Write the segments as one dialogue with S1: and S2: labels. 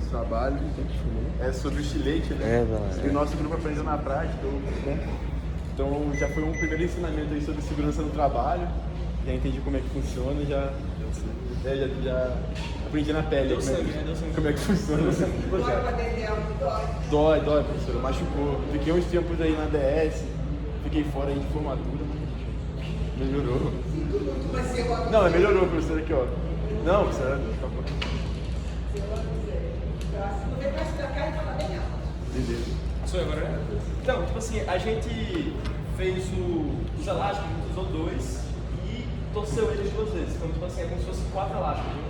S1: trabalho. É sobre o estilete, né? E o nosso grupo aprendeu na prática, né? Então já foi um primeiro ensinamento aí sobre segurança no trabalho. Já entendi como é que funciona, já aprendi na pele como é que funciona. Dói, professora, machucou. Fiquei uns tempos aí na DS, fiquei fora aí de formatura, mas melhorou. Não, melhorou, professora, aqui, ó. Não, professora, beleza.
S2: Sou eu agora, né? Então, tipo assim, a gente fez os elásticos, a gente usou 2 e torceu eles 2 vezes. Então, tipo assim, é como se fosse 4 elásticos. Né?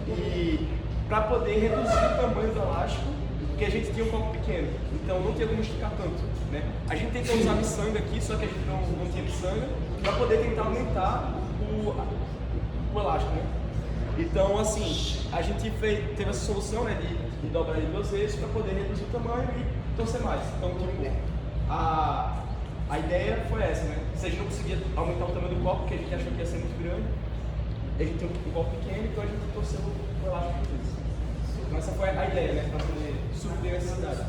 S2: E para poder reduzir o tamanho do elástico, porque a gente tinha um copo pequeno, então não tinha como esticar tanto. Né? A gente tentou usar miçanga aqui, só que a gente não tinha miçanga, para poder tentar aumentar o elástico. Né? Então, assim, a gente teve essa solução, né, de dobrar ele 2 vezes para poder reduzir o tamanho e torcer mais. Então, tipo, a ideia foi essa, né? Se a gente não conseguia aumentar o tamanho do copo, porque a gente achou que ia ser muito grande, a gente tem um copo pequeno, então a gente torceu o elástico 2 vezes. Então, essa foi a ideia, né, para poder suprir a necessidade.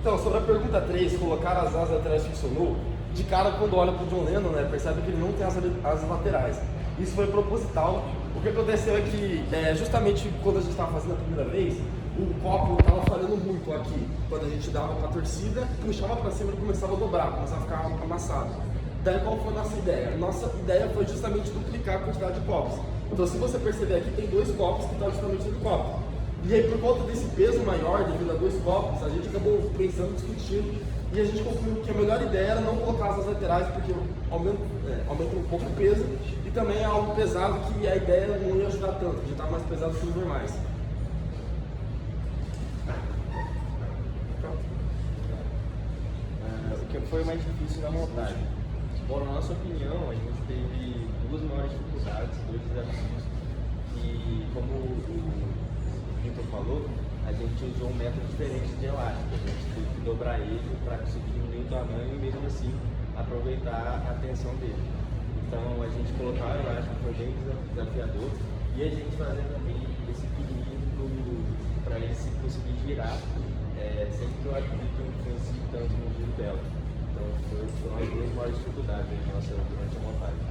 S3: Então, sobre a pergunta 3, colocar as asas laterais funcionou, de cara, quando olha para o John Lennon, né, percebe que ele não tem asas laterais. Isso foi proposital. O que aconteceu é que, justamente quando a gente estava fazendo a primeira vez, o copo estava falhando muito aqui. Quando a gente dava para a torcida, puxava para cima e começava a dobrar, começava a ficar amassado. Daí qual foi a nossa ideia? Nossa ideia foi justamente duplicar a quantidade de copos. Então, se você perceber aqui, tem 2 copos que estão justamente no copo. E aí, por conta desse peso maior, devido a 2 copos, a gente acabou pensando, discutindo, e a gente concluiu que a melhor ideia era não colocar asas laterais, porque aumenta um pouco o peso, e também é algo pesado que a ideia não ia ajudar tanto, já estava mais pesado que os normais.
S4: O que foi mais difícil na montagem? Bom, na nossa opinião, a gente teve 2 maiores dificuldades, 2 desafios, e como o Vitor falou, a gente usou um método diferente de elástico. A gente teve que dobrar ele para conseguir diminuir o tamanho e mesmo assim aproveitar a tensão dele. Então a gente colocar o elástico foi bem desafiador e a gente fazer também esse equilíbrio para ele se conseguir girar sem que o atrito influencie tanto no giro dela. Então foram as 2 maiores dificuldades durante a montagem.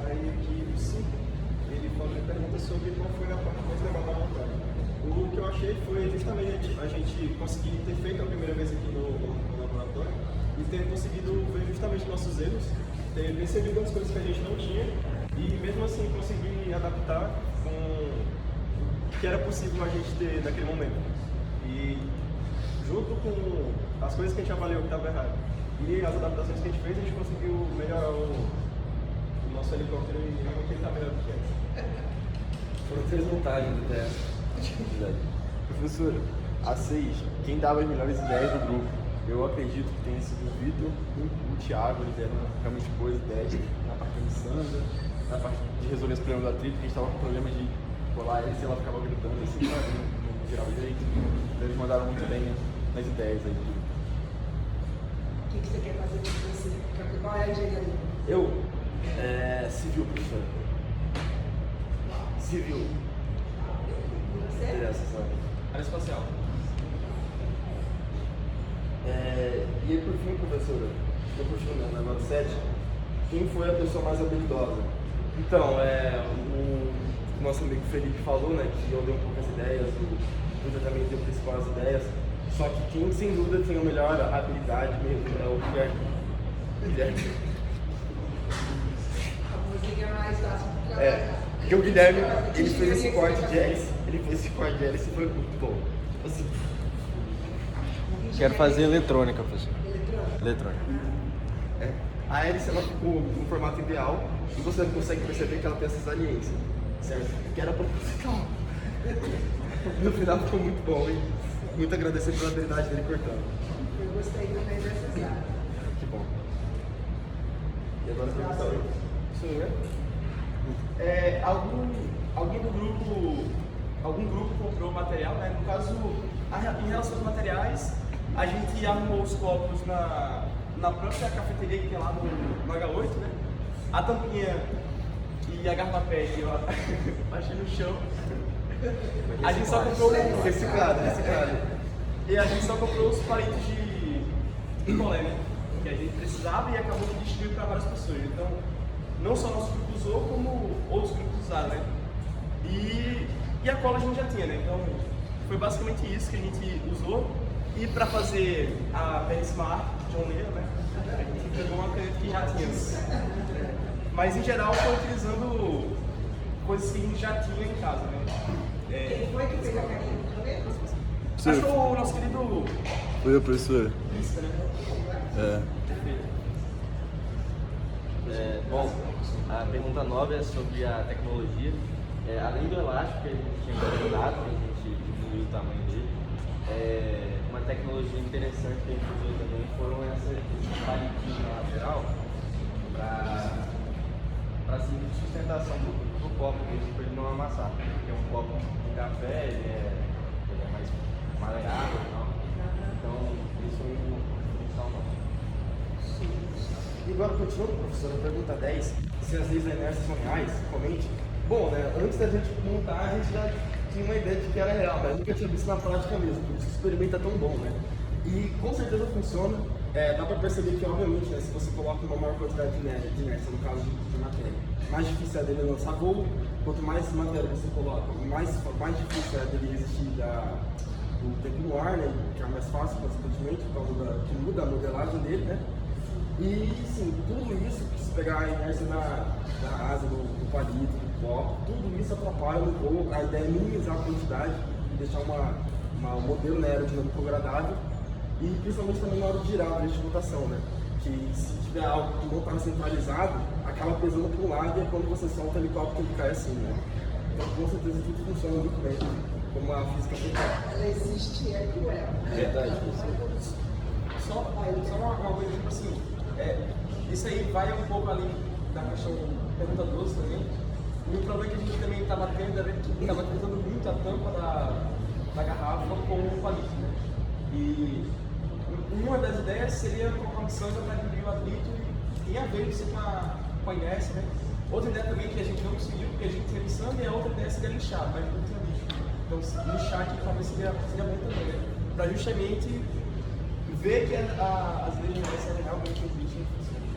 S5: Aí aqui o 5. Ele pergunta sobre qual foi a parte mais legal da montagem. O que eu achei foi justamente a gente conseguir ter feito a primeira vez aqui no laboratório e ter conseguido ver justamente nossos erros, ter percebido as coisas que a gente não tinha e mesmo assim conseguir adaptar com o que era possível a gente ter naquele momento. E junto com as coisas que a gente avaliou que estava errado e as adaptações que a gente fez, a gente conseguiu melhorar o nosso helicóptero e realmente ele está melhor do que antes.
S3: Foram 3 montagens do teste.
S1: Professora, a 6, quem dava as melhores ideias do grupo? Eu acredito que tenha sido o Vitor e o Thiago, eles deram realmente boas ideias na parte da Missandra, na parte de resolver os problemas da trip, que a gente estava com problema de colar ela e ela ficava gritando assim, não girava direito. Então eles mandaram muito bem nas ideias aí.
S6: O que você quer fazer com você? Qual é a engenharia?
S3: Eu? Civil, professor. Civil.
S6: Você?
S3: Interessa, sabe?
S2: Área espacial.
S3: E aí, por fim, professora, eu continuo na nota 7, quem foi a pessoa mais habilidosa? Então, o nosso amigo Felipe falou, né, que eu dei um pouco as ideias, o Vitor também deu principais ideias, só que quem sem dúvida tem a melhor habilidade mesmo é o Guilherme.
S6: A música é mais fácil de trabalhar.
S3: Porque o Guilherme, ele fez esse corte de hélice, e foi muito bom. Tipo assim,
S4: Quero fazer eletrônica, professor.
S6: Eletrônica?
S3: A hélice ela ficou no formato ideal e você consegue perceber que ela tem essa saliência, certo? Que era proposital. No final ficou muito bom e muito agradecer pela habilidade dele cortando.
S6: Eu gostei também dessas áreas.
S3: Que bom. E agora você vai saber.
S2: Sou eu. Algum grupo comprou material, né? No caso, em relação aos materiais, a gente arrumou os copos na própria cafeteria que tem lá no H8, né? A tampinha e a garrafa PET eu achei no chão. A gente só comprou
S3: Reciclado.
S2: E a gente só comprou os palitos de picolé, né? Que a gente precisava e acabou que distribuiu para várias pessoas. Então, não só nosso grupo usou, como outros grupos usaram, né? E a cola a gente já tinha, né? Então, foi basicamente isso que a gente usou. E para fazer a Pen Smart John Lennon, né? A gente pegou uma caneta que já tinha. Mas em geral foi utilizando coisas que a gente já tinha em casa, né?
S6: Quem foi que fez a caneta?
S2: Acho que o nosso querido
S1: Foi eu, professora?
S2: Pista, né?
S1: É.
S4: Bom, a pergunta 9 é sobre a tecnologia. Além do elástico que a gente tinha comentado, que a gente diminuiu o tamanho dele, uma tecnologia interessante que a gente usou também foram esses palitinhos na lateral para sustentação do copo mesmo, para ele não amassar. Porque um copo de café ele é mais maleável e tal. Então, isso é uma função nossa.
S3: E agora, continuando, professor, a pergunta 10, se as leis da inércia são reais, comente. Bom, né, antes da gente montar, a gente já tinha uma ideia de que era real, mas nunca tinha visto na prática mesmo, por isso o experimento é tão bom, né? E com certeza funciona. Dá para perceber que, obviamente, né, se você coloca uma maior quantidade de inércia, no caso de matéria, mais difícil é dele lançar voo. Quanto mais matéria você coloca, mais difícil é dele resistir do tempo no ar, né? Que é mais fácil, consequentemente, por causa que muda a modelagem dele, né? E sim, tudo isso, se pegar a inércia da asa, do palito, do copo, tudo isso atrapalha no voo. A ideia é minimizar a quantidade e deixar um modelo aerodinâmico agradável. E principalmente também na hora de girar, a rotação, né? Que se tiver algo que não está centralizado, acaba pesando para um lado e é quando você solta o helicóptero ele cai assim, né? Então com certeza tudo funciona muito bem, como a física foi.
S6: Ela existe e é cruel.
S3: Verdade.
S2: Só uma coisa, tipo assim, isso aí vai um pouco além da questão pergunta 12 também. E o problema que a gente também estava tendo era que estava utilizando muito a tampa da garrafa com o palito, né? E uma das ideias seria colocar uma sanga para diminuir o atrito e tem a ver isso com a inércia, né? Outra ideia também que a gente não conseguiu, porque a gente tinha liçando, e a outra ideia seria lixar, mas não tinha lixo. Então lixar aqui talvez seria bom também, né? Para justamente ver que as leis de inércia realmente existem e funcionam.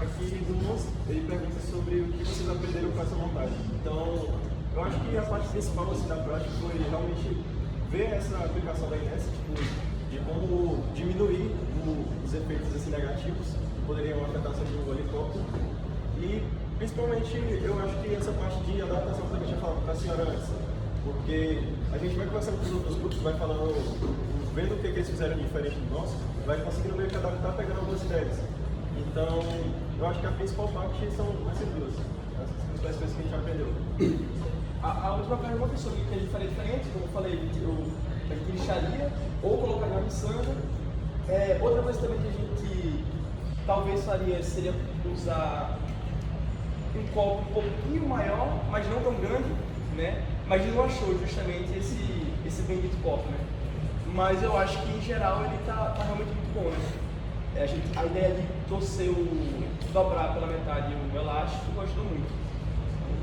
S5: Aqui do ele pergunta sobre o que vocês aprenderam com essa montagem. Então, eu acho que a parte principal assim, da prática foi realmente ver essa aplicação da inércia, tipo, de como diminuir os efeitos assim, negativos que poderiam afetar o helicóptero. E principalmente eu acho que essa parte de adaptação que a gente tinha falado para a senhora antes, porque a gente vai conversando com os outros grupos, vai falando, vendo o que eles fizeram diferente do nosso, vai conseguindo meio que adaptar, pegando algumas ideias. Então, eu acho que a principal parte são essas duas, as principais coisas que a gente aprendeu.
S2: A última pergunta sobre o que a gente faria diferente, como eu falei, a gente lixaria ou colocaria uma miçanga. Outra coisa também que a gente talvez faria seria usar um copo um pouquinho maior, mas não tão grande, né? Mas a gente não achou justamente esse bendito copo, né? Mas eu acho que em geral ele tá realmente muito bom, né? A ideia de dobrar pela metade o elástico ajudou muito.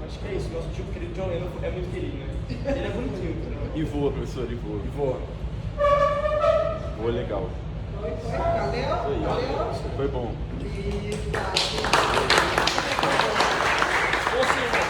S2: Acho que é isso, nosso tio querido John Lennon é muito querido, né? Ele é bonitinho, né?
S1: E voa, professor, e voa.
S3: E voa.
S1: Voa legal.
S6: Valeu?
S1: Foi bom.
S6: E tá.
S2: Ou seja,